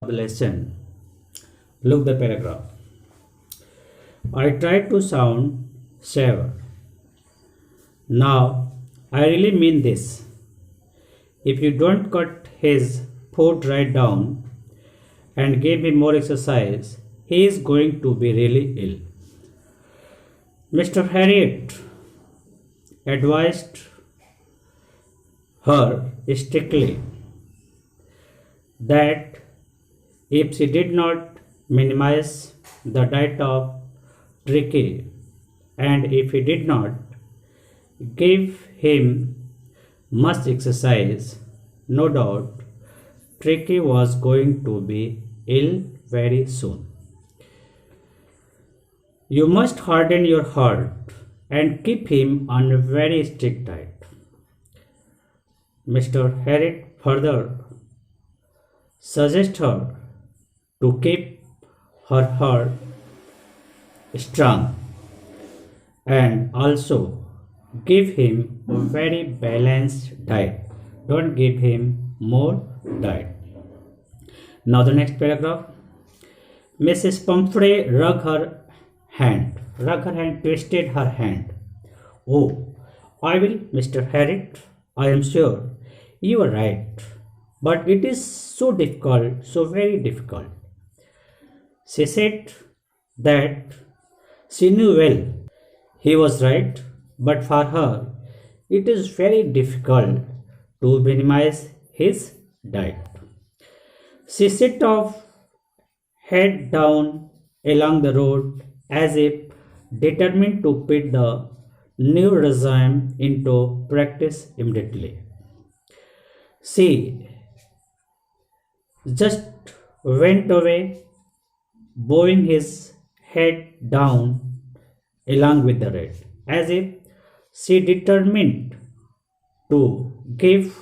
The lesson. Look the paragraph. I tried to sound saver. Now, I really mean this. If you don't cut his foot right down and give him more exercise, he is going to be really ill. Mr. Harriet advised her strictly that if she did not minimize the diet of Tricky and if he did not give him much exercise, no doubt Tricky was going to be ill very soon. You must harden your heart and keep him on a very strict diet. Mr. Harriet further suggested her to keep her heart strong and also give him a very balanced diet. Don't give him more diet. Now the next paragraph. Mrs. Pumphrey twisted her hand. Oh, I will, Mr. Harriet. I am sure you are right. But it is so difficult, so very difficult. She said that she knew well he was right, but for her it is very difficult to minimize his diet. She set off, head down along the road as if determined to put the new regime into practice immediately. She just went away, bowing his head down along with the red, as if she determined to give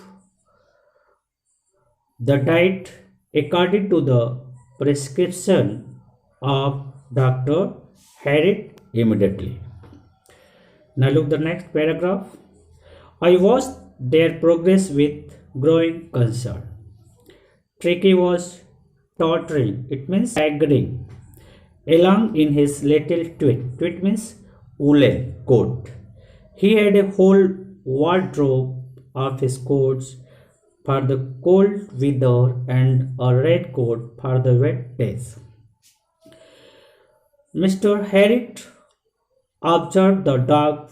the diet according to the prescription of Dr. Harriet immediately. Now look the next paragraph. I watched their progress with growing concern. Tricky was tottering, it means staggering, along in his little tweed. Tweed means woolen coat. He had a whole wardrobe of his coats for the cold weather and a red coat for the wet days. Mr. Harriet observed the dog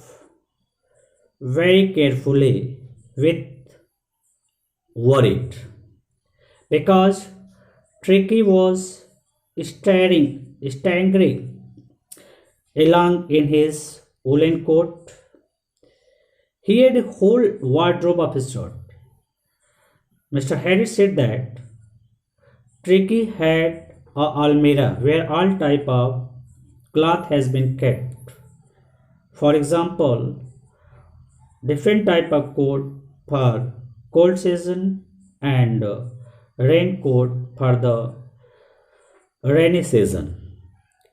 very carefully with worried because Tricky was staggering along in his woolen coat. He had a whole wardrobe of his own. Mr. Harris said that Tricky had a almirah where all type of cloth has been kept. For example, different type of coat for cold season and raincoat for the rainy season.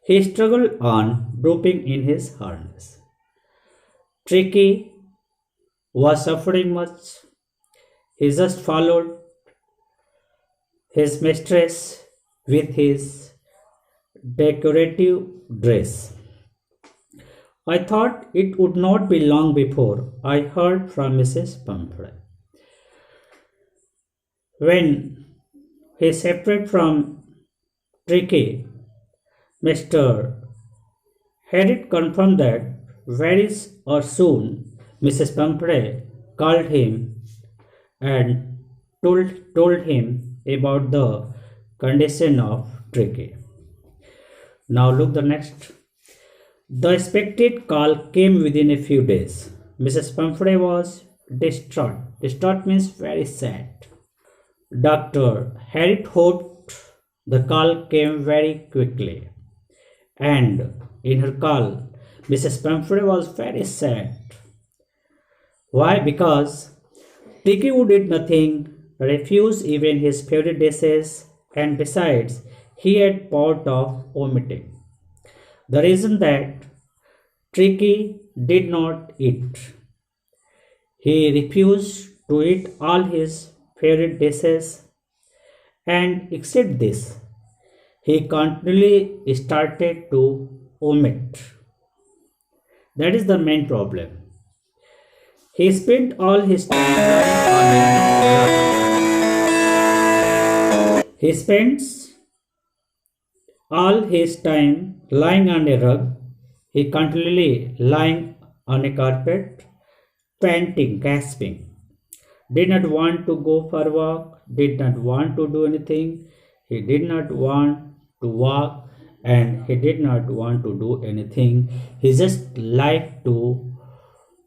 He struggled on, drooping in his harness. Tricky was suffering much. He just followed his mistress with his decorative dress. I thought it would not be long before I heard from Mrs. Pumphrey. When he separated from Tricky, Mr. Harriet confirmed that very soon Mrs. Pumphrey called him and told him about the condition of Tricky. Now look the next. The expected call came within a few days. Mrs. Pumphrey was distraught. Distraught means very sad. Dr. Harriet hoped the call came very quickly. And in her call, Mrs. Pumphrey was very sad. Why? Because Tricky would eat nothing, refused even his favorite dishes, and besides, he had bout of vomiting. The reason that Tricky did not eat. He refused to eat all his favorite dishes And except this, he continually started to omit. That is the main problem. He spent all his time lying on a He spends all his time lying on a rug. He continually lying on a carpet, panting, gasping. Did not want to go for a walk, did not want to do anything. He did not want to walk and he did not want to do anything. He just liked to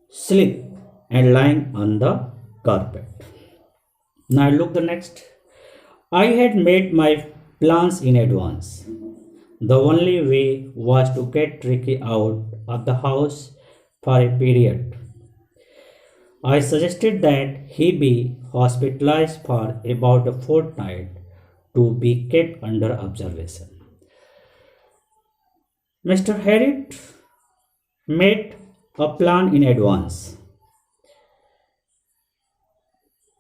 sleep and lying on the carpet. Now look the next. I had made my plans in advance. The only way was to get Ricky out of the house for a period. I suggested that he be hospitalized for about a fortnight to be kept under observation. Mr. Harriet made a plan in advance.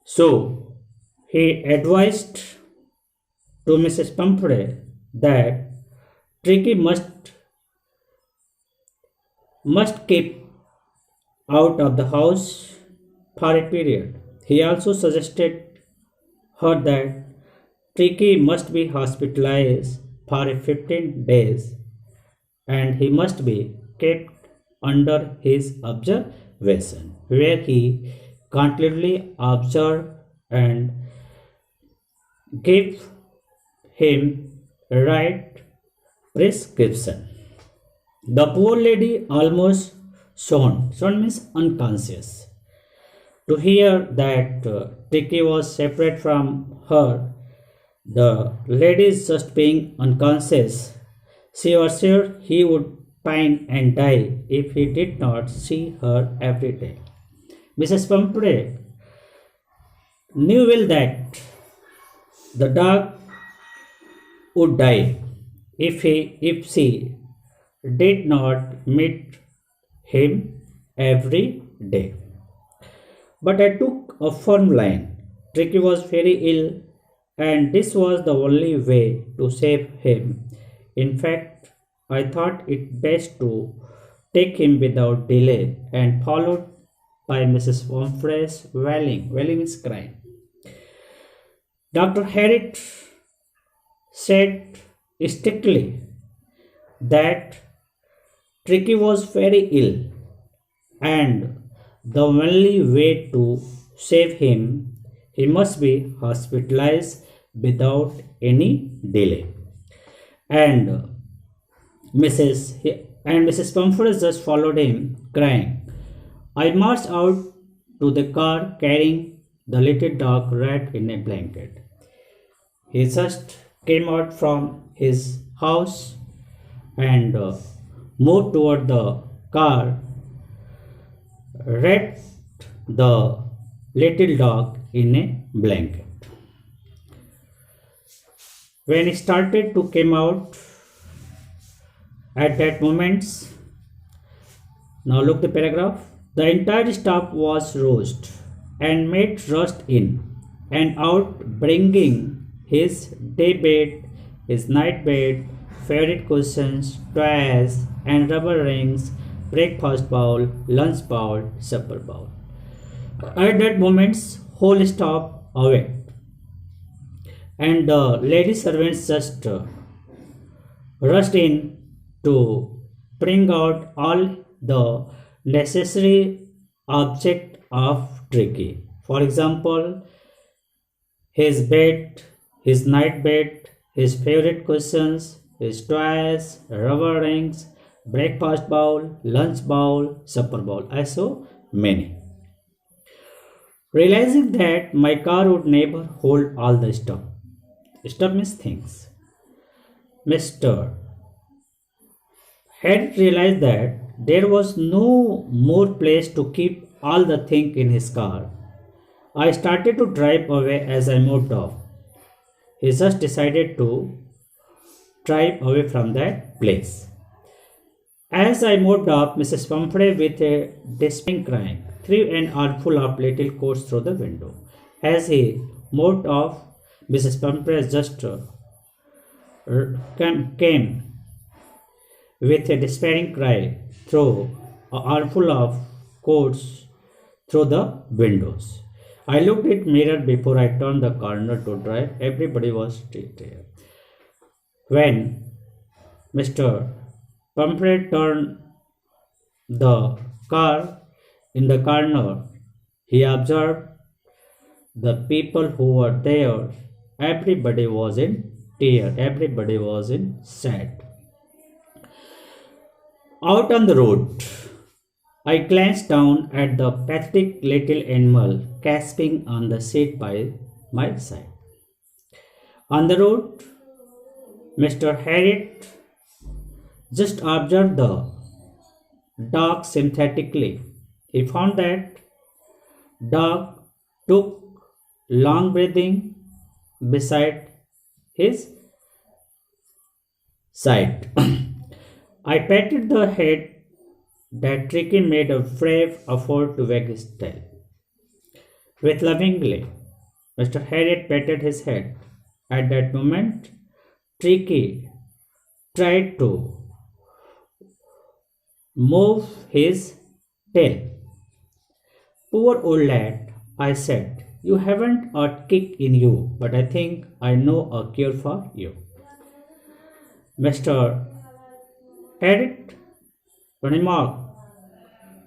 So he advised to Mrs. Pumphrey that Tricky must keep out of the house for a period. He also suggested her that Tricky must be hospitalized for 15 days and he must be kept under his observation, where he continually observed and gave him right prescription. The poor lady almost shone. Shone means unconscious. To hear that Tricky was separate from her, the lady is just being unconscious. She was sure he would pine and die if he did not see her every day. Mrs. Pumphrey knew well that the dog would die if she did not meet him every day. But I took a firm line. Tricky was very ill, and this was the only way to save him. In fact, I thought it best to take him without delay, and followed by Mrs. Pumphrey's wailing. Wailing is crying. Dr. Harriet said strictly that Tricky was very ill and the only way to save him, he must be hospitalized without any delay. And Mrs. Pumphrey just followed him, crying. I marched out to the car carrying the little dog wrapped in a blanket. He just came out from his house and moved toward the car, wrapped the little dog in a blanket. When he started to come out at that moment, now look the paragraph. The entire staff was roused and made rushed in and out, bringing his day bed, his night bed, favorite cushions, toys, and rubber rings, breakfast bowl, lunch bowl, supper bowl. At that moment, whole staff awake, and the lady servants just rushed in to bring out all the necessary object of Tricky. For example, his bed, his night bed, his favorite cushions, his toys, rubber rings, breakfast bowl, lunch bowl, supper bowl, and so many. Realizing that my car would never hold all the stuff. Stuff means things. Mr. had realized that there was no more place to keep all the things in his car. I started to drive away as I moved off. He just decided to drive away from that place. As I moved off, Mrs. Pumphrey, with a despairing cry, threw an armful of little coats through the window. As he moved off, Mrs. Pumphrey just came with a despairing cry, through a armful of coats through the windows. I looked at mirror before I turned the corner to drive. Everybody was still there. When Mr. Pumphrey turned the car in the corner, he observed the people who were there. Everybody was in tears. Everybody was in sad. Out on the road, I glanced down at the pathetic little animal gasping on the seat by my side. On the road, Mr. Harriet just observed the dog sympathetically. He found that dog took long breathing beside his side. I patted the head that Tricky made a brave effort to wag his tail. With lovingly, Mr. Harriet patted his head. At that moment, Tricky tried to move his tail. Poor old lad, I said, you haven't a kick in you, but I think I know a cure for you. Mr. Harriet remarked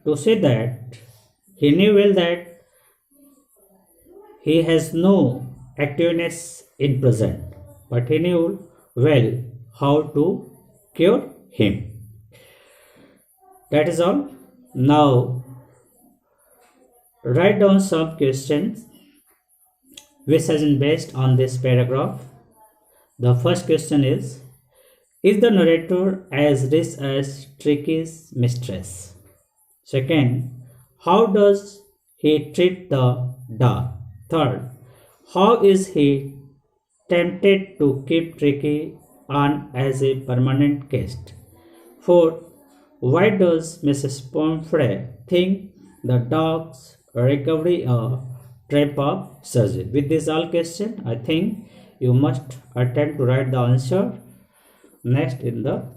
to say that he knew well that he has no activeness in present, but he knew well how to cure him. That is all. Now write down some questions which has been based on this paragraph. The first question is the narrator as rich as Tricky's mistress? Second, how does he treat the dog? Third, how is he tempted to keep Tricky on as a permanent guest? Fourth, why does Mrs. Pomfrey think the dog's recovery a trap of surgery? With this all question, I think you must attempt to write the answer next in the